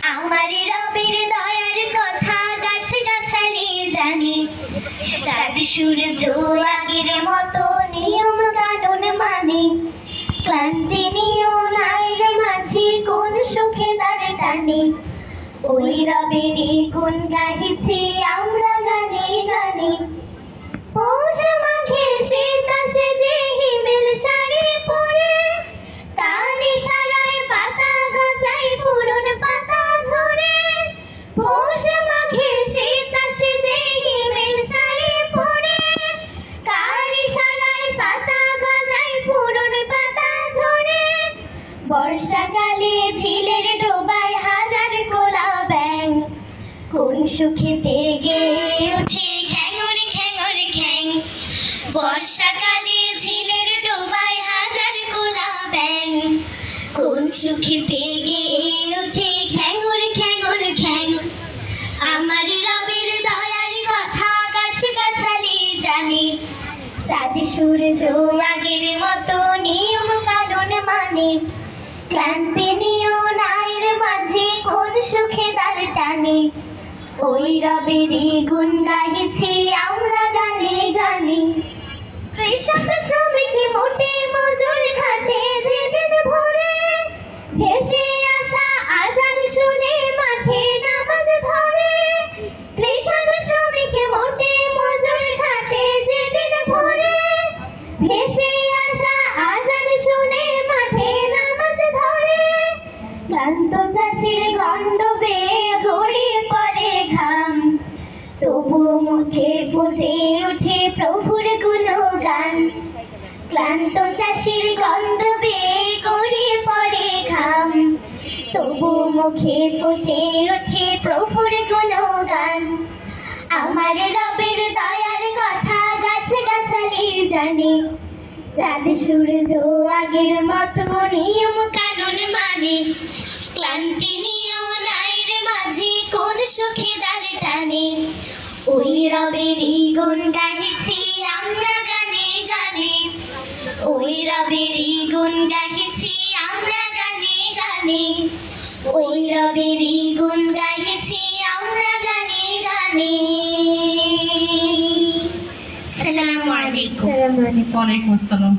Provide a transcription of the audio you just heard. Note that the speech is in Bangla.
আমার রবের দয়ার কথা গাছে গাছালি জানি, চাঁদ সূর্য আগের মতো নিয়ম কানুন মানে, ক্লান্তি নিও নাই রে মাঝি কোন সুখে তার টানে, ওই রবেরই গুণ গাইছি আমরা গানে গানে। পৌষ মাঘে শীত আসে যে হিমেল শাড়ি পরে, তার ইশারায় পাতা গজায় পুরন পাতা ঝরে। পৌষ মাঘে শীত আসে যে হিমেল শাড়ি পরে, তার ইশারায় পাতা গজায় পুরন পাতা ঝরে। বর্ষাকালে ঝিলের ডোবায় হাজার কোলা ব্যাঙ, কোন সুখেতে গেয়ে ওঠে খ্যাঙর খ্যাঙর খ্যাং। বর্ষাকালে ঝিলের ডোবায় হাজার কোলা ব্যাঙ, কোন সুখেতে গেয়ে ওঠে খ্যাঙর খ্যাঙর খ্যাং। আমার রবের দয়ার কথা গাছে গাছালি জানে, চাঁদ সূর্য আগের মতো নিয়ম কানুন মানে, ক্লান্তি নিও নাই রে মাঝি কোন সুখে তার টানে, ওই রবেরই গুণ গাইছি আমরা গানে গানে। কৃষক শ্রমিক মোটে মজুর ঘাটে যেদিন ভোরে, ভেসে আসা আজান শুনে মাঠে নামাজ ধরে। কৃষক শ্রমিক মোটে মজুর ঘাটে যেদিন ভোরে, ভেসে আসা আজান শুনে মাঠে নামাজ ধরে। ক্লান্ত চাষির গণ্ডবে গড়িয়ে পড়ে ঘাম, তবুও মুখে ফুটে ওঠে প্রভুর গুণগান। ক্লান্ত চাষির গণ্ডবে গড়িয়ে পড়ে ঘাম, তবুও মুখে ফুটে ওঠে প্রভুর গুণগান। আমার রবের দয়ার কথা গাছে গাছালি জানে, চাঁদ সূর্য আগের মতো নিয়ম কানুন মানে, ক্লান্তি নিও নাই রে মাঝি কোন সুখে তার টানে, ওই রবেরই গুণ গাইছি আমরা গানে গানে। ওই রবেরই গুণ গাইছি আমরা গানে গানে, ওই রবেরই গুণ গাইছি আমরা গানে গানে। আসসালামু আলাইকুম। ওয়ালাইকুম আসসালাম।